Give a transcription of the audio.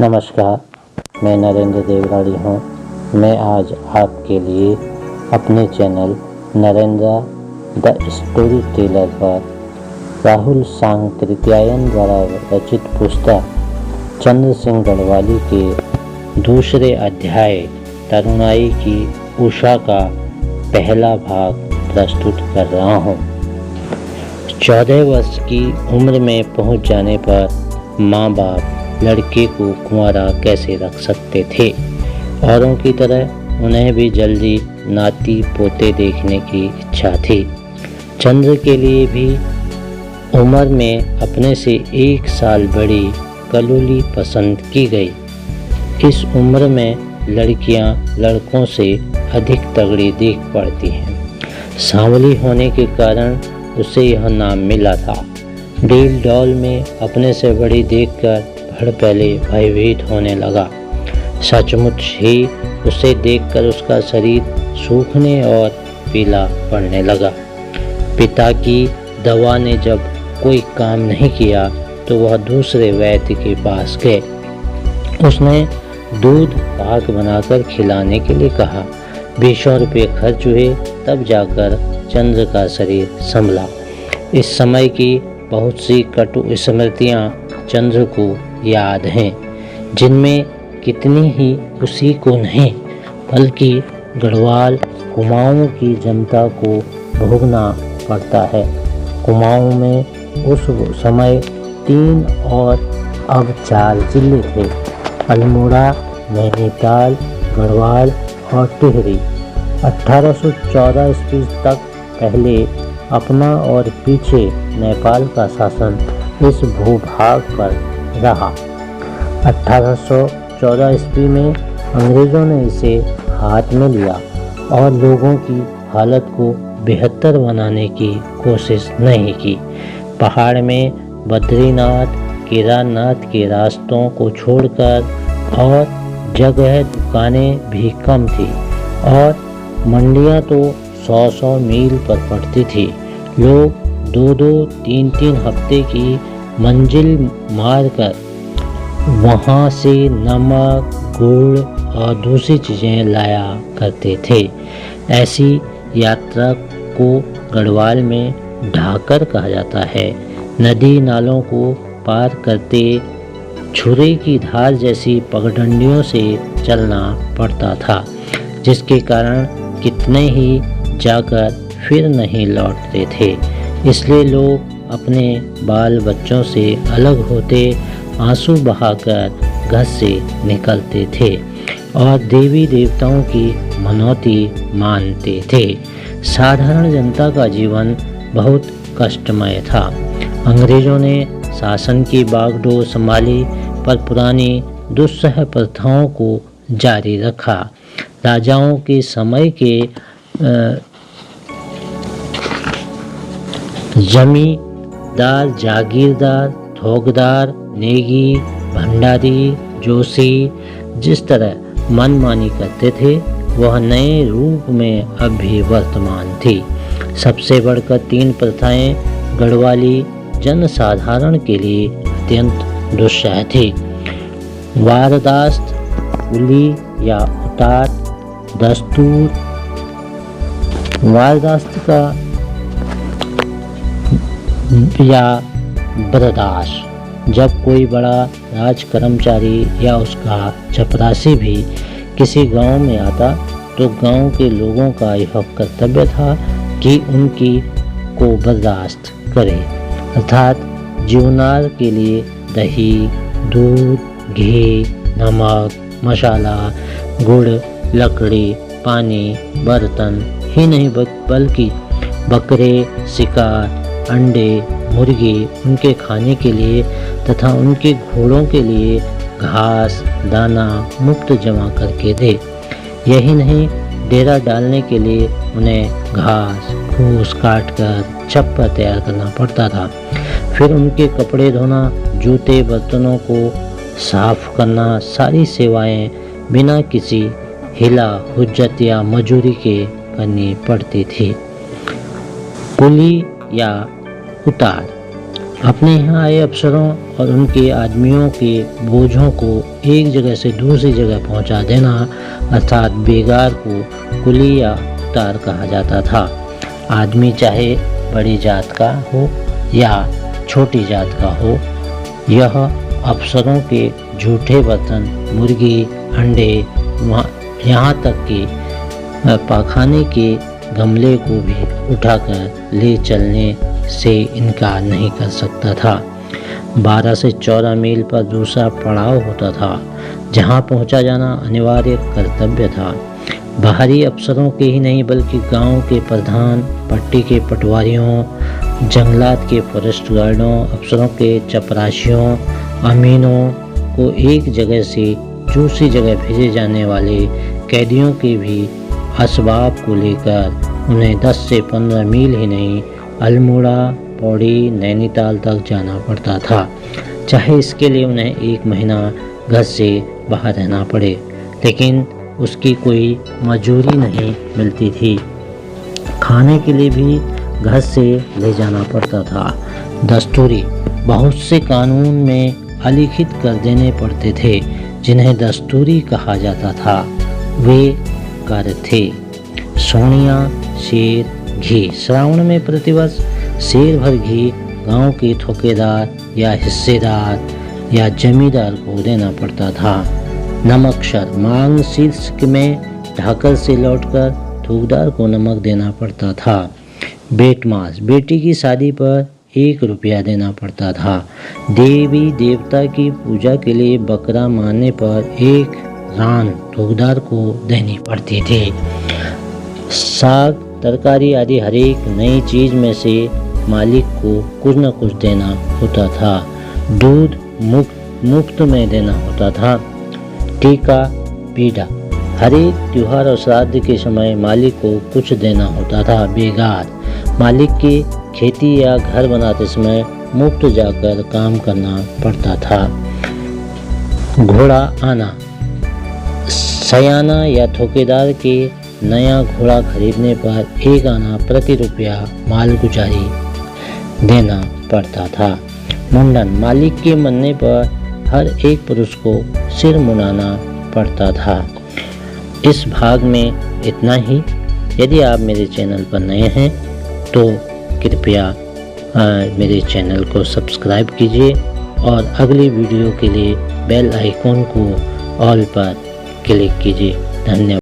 नमस्कार, मैं नरेंद्र देवराड़ी हूँ। मैं आज आपके लिए अपने channel Narendra the story teller पर राहुल सांकृत्यायन द्वारा रचित पुस्तक चंद्र सिंह गढ़वाली के दूसरे अध्याय तरुणाई की उषा का पहला भाग प्रस्तुत कर रहा हूँ। 14 वर्ष की उम्र में पहुँच जाने पर माँ बाप लड़के को कुंवारा कैसे रख सकते थे। औरों की तरह उन्हें भी जल्दी नाती पोते देखने की इच्छा थी। चंद्र के लिए भी उम्र में अपने से 1 साल बड़ी कलूली पसंद की गई। इस उम्र में लड़कियां लड़कों से अधिक तगड़ी दिख पड़ती हैं। सांवली होने के कारण उसे यह नाम मिला था। डील डॉल में अपने से बड़ी देखकर भड़ पहले भयभीत होने लगा। सचमुच ही उसे देखकर उसका शरीर सूखने और पीला पड़ने लगा। पिता की दवा ने जब कोई काम नहीं किया तो वह दूसरे वैद्य के पास गए। उसने दूध पाक बनाकर खिलाने के लिए कहा। 20 रुपये खर्च हुए, तब जाकर चंद्र का शरीर संभला। इस समय की बहुत सी कटु स्मृतियाँ चंद्र को याद हैं, जिनमें कितनी ही उसी को नहीं बल्कि गढ़वाल कुमाऊं की जनता को भोगना पड़ता है। कुमाऊं में उस समय 3 और अब 4 जिले थे: अल्मोड़ा, नैनीताल, गढ़वाल और टिहरी। 1814 ईस्वी तक पहले अपना और पीछे नेपाल का शासन इस भूभाग पर रहा। 1814 ईस्वी में अंग्रेजों ने इसे हाथ में लिया और लोगों की हालत को बेहतर बनाने की कोशिश नहीं की। पहाड़ में बद्रीनाथ, केदारनाथ के रास्तों को छोड़कर और जगह दुकानें भी कम थी और मंडियां तो 100 मील पर पड़ती थी। लोग 2-2, 3-3 हफ्ते की मंजिल मारकर वहाँ से नमक, गुड़ और दूसरी चीज़ें लाया करते थे। ऐसी यात्रा को गढ़वाल में ढाकर कहा जाता है। नदी नालों को पार करते छुरे की धार जैसी पगडंडियों से चलना पड़ता था, जिसके कारण कितने ही जाकर फिर नहीं लौटते थे। इसलिए लोग अपने बाल बच्चों से अलग होते आंसू बहाकर घर से निकलते थे और देवी देवताओं की मनौती मानते थे। साधारण जनता का जीवन बहुत कष्टमय था। अंग्रेजों ने शासन की बागडोर संभाली पर पुरानी दुस्सह प्रथाओं को जारी रखा। राजाओं के समय के जमींदार, जागीरदार, थोकदार, नेगी, भंडारी, जोशी जिस तरह मनमानी करते थे, वह नए रूप में अब भी वर्तमान थी। सबसे बढ़कर 3 प्रथाएं गढ़वाली जनसाधारण के लिए अत्यंत दुस्सह थी। वारदास्त, कुली या उतार, दस्तूर। वारदास्त का या बर्दाश्त। जब कोई बड़ा राज कर्मचारी या उसका चपरासी भी किसी गांव में आता तो गांव के लोगों का यह कर्तव्य था कि उनकी को बर्दाश्त करे, अर्थात जीवनार के लिए दही, दूध, घी, नमक, मसाला, गुड़, लकड़ी, पानी, बर्तन ही नहीं बल्कि बकरे, शिकार, अंडे, मुर्गी उनके खाने के लिए तथा उनके घोड़ों के लिए घास दाना मुफ्त जमा करके दे। यही नहीं, डेरा डालने के लिए उन्हें घास फूस काट कर छप्पर तैयार करना पड़ता था। फिर उनके कपड़े धोना, जूते बर्तनों को साफ करना, सारी सेवाएं बिना किसी हिला हुज्जत या मजूरी के करनी पड़ती थी। कुली या उतार अपने यहाँ आए अफसरों और उनके आदमियों के बोझों को एक जगह से दूसरी जगह पहुँचा देना अर्थात बेगार को कुली या तार कहा जाता था। आदमी चाहे बड़ी जात का हो या छोटी जात का हो, यह अफसरों के झूठे बर्तन, मुर्गी, अंडे, यहाँ तक कि पाखाने के गमले को भी उठाकर ले चलने से इनकार नहीं कर सकता था। 12 से 14 मील पर दूसरा पड़ाव होता था, जहां पहुंचा जाना अनिवार्य कर्तव्य था। बाहरी अफसरों के ही नहीं बल्कि गांव के प्रधान, पट्टी के पटवारियों, जंगलात के फॉरेस्ट गार्डों, अफसरों के चपरासियों, अमीनों को एक जगह से दूसरी जगह भेजे जाने वाले कैदियों के भी असबाब को लेकर उन्हें 10 से 15 मील ही नहीं अल्मोड़ा, पौड़ी, नैनीताल तक जाना पड़ता था, चाहे इसके लिए उन्हें 1 महीना घर से बाहर रहना पड़े, लेकिन उसकी कोई मजूरी नहीं मिलती थी। खाने के लिए भी घर से ले जाना पड़ता था। दस्तूरी बहुत से कानून में अलिखित कर देने पड़ते थे, जिन्हें दस्तूरी कहा जाता था। वे कार्य थे: सोनिया, शेर, घी। श्रावण में प्रतिवर्ष शेर भर घी गांव के ठेकेदार या हिस्सेदार या जमींदार को देना पड़ता था। नमकशर, मांग शीर्ष में ढाकर से लौटकर ठेकेदार को नमक देना पड़ता था। बेट मास, बेटी की शादी पर 1 रुपया देना पड़ता था। देवी देवता की पूजा के लिए बकरा मारने पर 1 रान ठेकेदार को देनी पड़ती थी। साग, तरकारी आदि हर एक नई चीज में से मालिक को कुछ न कुछ देना होता था। दूध मुफ्त में देना होता था। टीका, पीड़ा, हर एक त्योहार और श्राद्ध के समय मालिक को कुछ देना होता था। बेगार, मालिक की खेती या घर बनाते समय मुफ्त जाकर काम करना पड़ता था। घोड़ा आना, सयाना या ठेकेदार के नया घोड़ा खरीदने पर 1 आना प्रति रुपया मालगुजारी देना पड़ता था। मुंडन, मालिक के मरने पर हर एक पुरुष को सिर मुंडाना पड़ता था। इस भाग में इतना ही। यदि आप मेरे चैनल पर नए हैं तो कृपया मेरे चैनल को सब्सक्राइब कीजिए और अगली वीडियो के लिए बेल आइकॉन को ऑल पर क्लिक कीजिए। धन्यवाद।